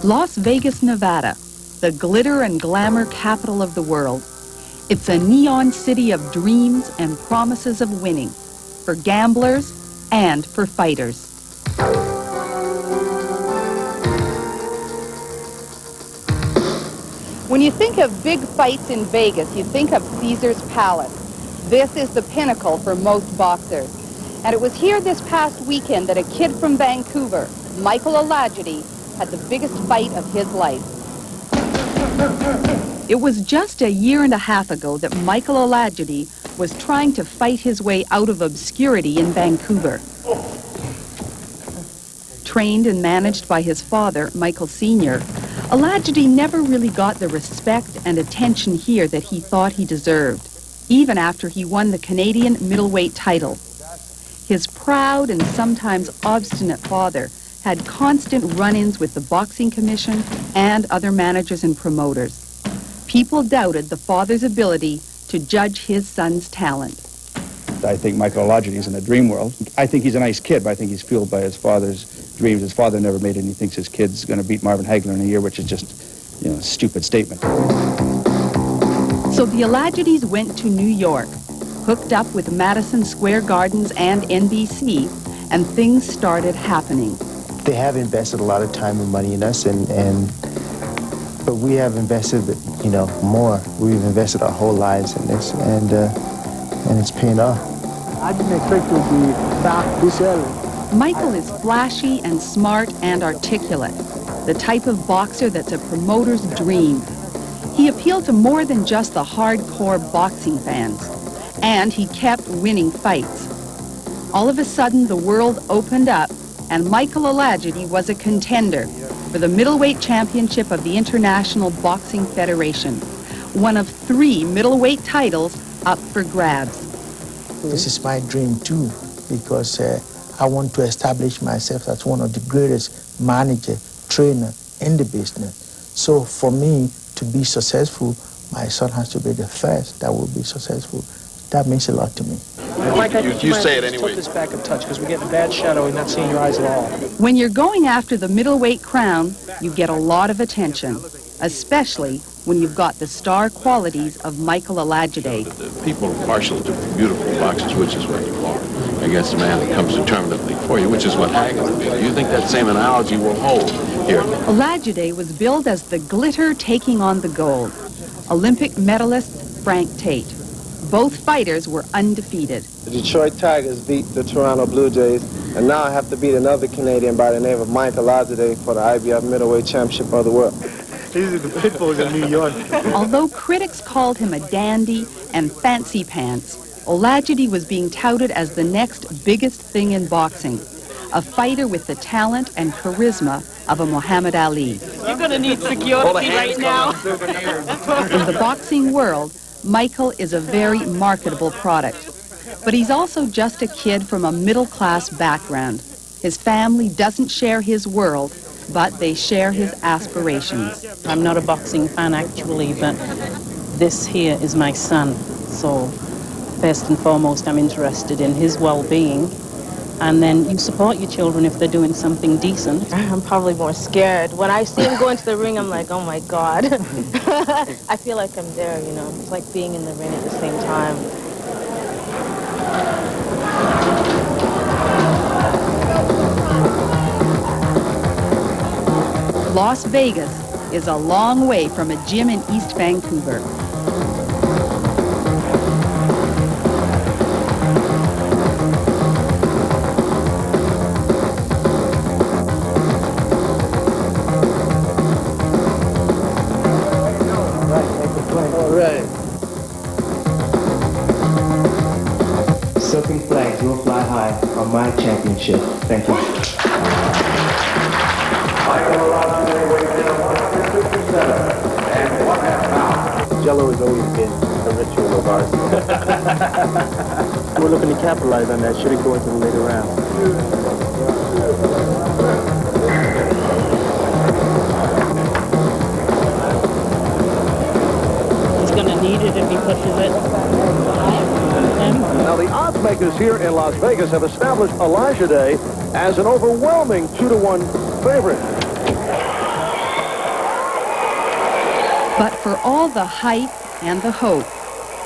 Las Vegas, Nevada, the glitter and glamour capital of the world. It's a neon city of dreams and promises of winning, for gamblers and for fighters. When you think of big fights in Vegas, you think of Caesar's Palace. This is the pinnacle for most boxers. And it was here this past weekend that a kid from Vancouver, Michael Olajide, had the biggest fight of his life. It was just a year and a half ago that Michael Olajide was trying to fight his way out of obscurity in Vancouver. Trained and managed by his father, Michael Sr., Olajide never really got the respect and attention here that he thought he deserved, even after he won the Canadian middleweight title. His proud and sometimes obstinate father had constant run-ins with the Boxing Commission and other managers and promoters. People doubted the father's ability to judge his son's talent. I think Michael Olajide is in a dream world. I think he's a nice kid, but I think he's fueled by his father's dreams. His father never made it, and he thinks his kid's going to beat Marvin Hagler in a year, which is just, you know, a stupid statement. So the Olajides went to New York, hooked up with Madison Square Gardens and NBC, and things started happening. They have invested a lot of time and money in us, but we have invested, you know, more. We've invested our whole lives in this, and it's paying off. I didn't expect to be back this early. Michael is flashy and smart and articulate, the type of boxer that's a promoter's dream. He appealed to more than just the hardcore boxing fans, and he kept winning fights. All of a sudden, the world opened up, and Michael Olajide was a contender for the Middleweight Championship of the International Boxing Federation, one of 3 middleweight titles up for grabs. This is my dream too, because I want to establish myself as one of the greatest manager, trainer in the business. So for me to be successful, my son has to be the first that will be successful. That means a lot to me. Mike, you say it anyway. Tilt this back a touch because we're getting a bad shadow and not seeing your eyes at all. When you're going after the middleweight crown, you get a lot of attention, especially when you've got the star qualities of Michael Olajide. People are partial to beautiful boxers, which is what you are, against a man that comes determinedly for you, which is what Hagler did. Do you think that same analogy will hold here? Olajide was billed as the glitter taking on the gold. Olympic medalist Frank Tate. Both fighters were undefeated. The Detroit Tigers beat the Toronto Blue Jays, and now I have to beat another Canadian by the name of Michael Olajide for the IBF Middleweight Championship of the world. These are the pit bulls in New York. Although critics called him a dandy and fancy pants, Olajide was being touted as the next biggest thing in boxing, a fighter with the talent and charisma of a Muhammad Ali. You're going to need security right now. In the boxing world, Michael is a very marketable product, but he's also just a kid from a middle-class background. His family doesn't share his world, but they share his aspirations. I'm not a boxing fan actually, but this here is my son. So first and foremost, I'm interested in his well-being. And then you support your children if they're doing something decent. I'm probably more scared. When I see him go into the ring, I'm like, oh my God. I feel like I'm there, you know. It's like being in the ring at the same time. Las Vegas is a long way from a gym in East Vancouver. Silk flags will fly high on my championship. Thank you. Jello has always been a ritual of ours. We're looking to capitalize on that. Should it go into the later round? He's going to need it if he pushes it. Now the odds makers here in Las Vegas have established Olajide as an overwhelming 2-to-1 favorite. But for all the hype and the hope,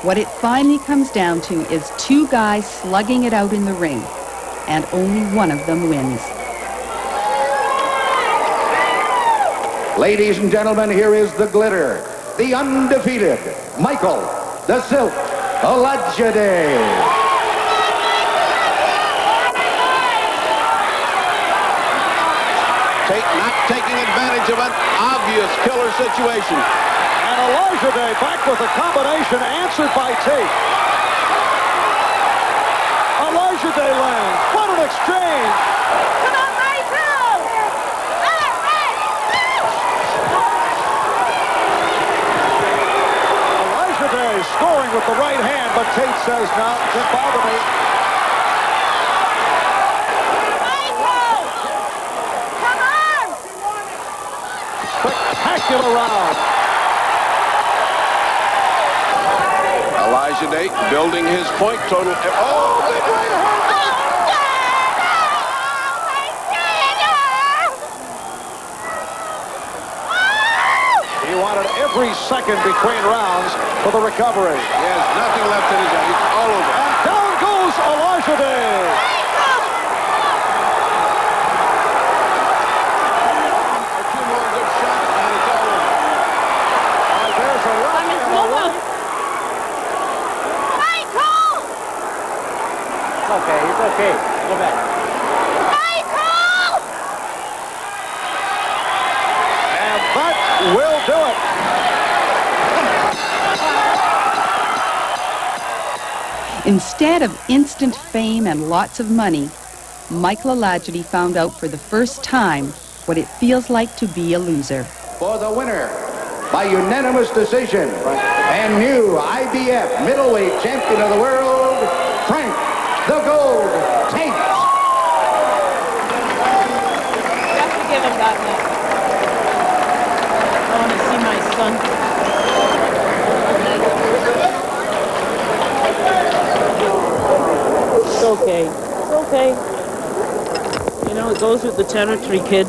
what it finally comes down to is two guys slugging it out in the ring, and only one of them wins. Ladies and gentlemen, here is the glitter, the undefeated Michael the Silk Olajide. Tate not taking advantage of an obvious killer situation. And Olajide back with a combination answered by Tate. Olajide lands. What an exchange. Come on, Michael! Olajide scoring with the right hand, but Tate says, no, it didn't bother me. Spectacular round. Olajide building his point total. Oh, big right hand. He wanted every second between rounds for the recovery. He has nothing left in his head. He's all over. And down goes Olajide. Okay, go back. Michael! And that will do it. Instead of instant fame and lots of money, Michael Olajide found out for the first time what it feels like to be a loser. For the winner, by unanimous decision, and new IBF Middleweight Champion of the World, Frank the Gold Tate. You have to give him that now. I want to see my son. It's okay. It's okay. You know, it goes with the territory, kid.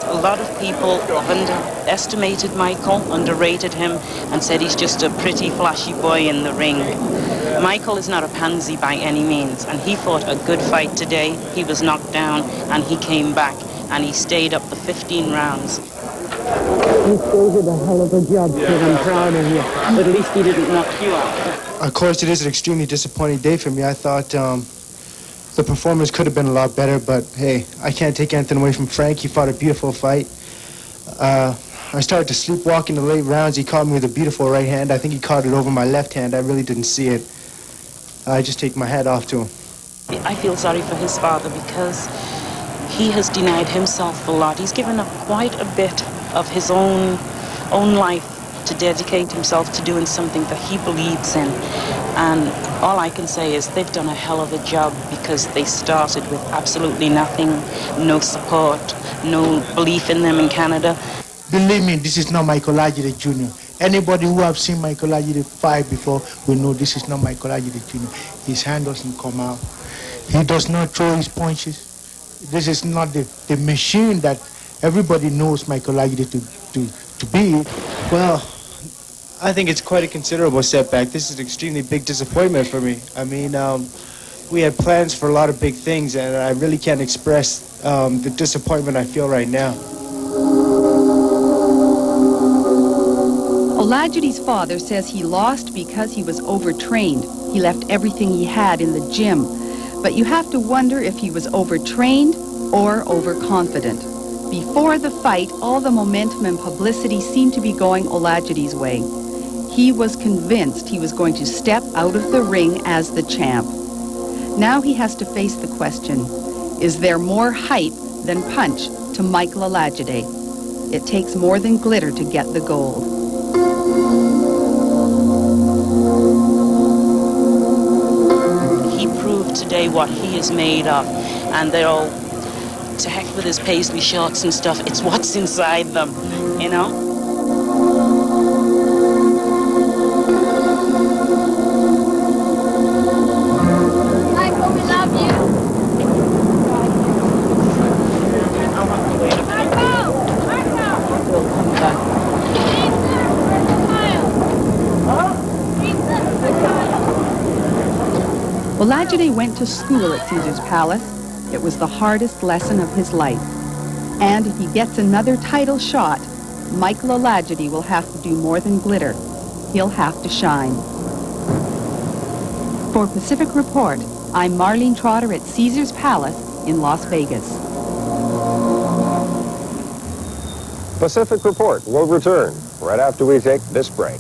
A lot of people underestimated Michael, underrated him, and said he's just a pretty, flashy boy in the ring. Michael is not a pansy by any means, and he fought a good fight today. He was knocked down, and he came back, and he stayed up the 15 rounds. You still did a hell of a job, kid. I'm proud of you. But at least he didn't knock you out. Of course, it is an extremely disappointing day for me. I thought the performance could have been a lot better, but hey, I can't take anything away from Frank. He fought a beautiful fight. I started to sleepwalk in the late rounds. He caught me with a beautiful right hand. I think he caught it over my left hand. I really didn't see it. I just take my hat off to him. I feel sorry for his father because he has denied himself a lot. He's given up quite a bit of his own life to dedicate himself to doing something that he believes in. And all I can say is they've done a hell of a job because they started with absolutely nothing, no support, no belief in them in Canada. Believe me, this is not Michael Olajide Jr. Anybody who have seen Michael Olajide fight before will know this is not Michael Olajide Jr. His hand doesn't come out. He does not throw his punches. This is not the machine that everybody knows Michael Olajide to be. Well, I think it's quite a considerable setback. This is an extremely big disappointment for me. I mean, we had plans for a lot of big things, and I really can't express the disappointment I feel right now. Olajide's father says he lost because he was overtrained. He left everything he had in the gym. But you have to wonder if he was overtrained or overconfident. Before the fight, all the momentum and publicity seemed to be going Olajide's way. He was convinced he was going to step out of the ring as the champ. Now he has to face the question, is there more hype than punch to Michael Olajide? It takes more than glitter to get the gold. He proved today what he is made of, and they're all, to heck with his paisley shorts and stuff, it's what's inside them, you know? Olajide went to school at Caesar's Palace. It was the hardest lesson of his life. And if he gets another title shot, Michael Olajide will have to do more than glitter. He'll have to shine. For Pacific Report, I'm Marlene Trotter at Caesar's Palace in Las Vegas. Pacific Report will return right after we take this break.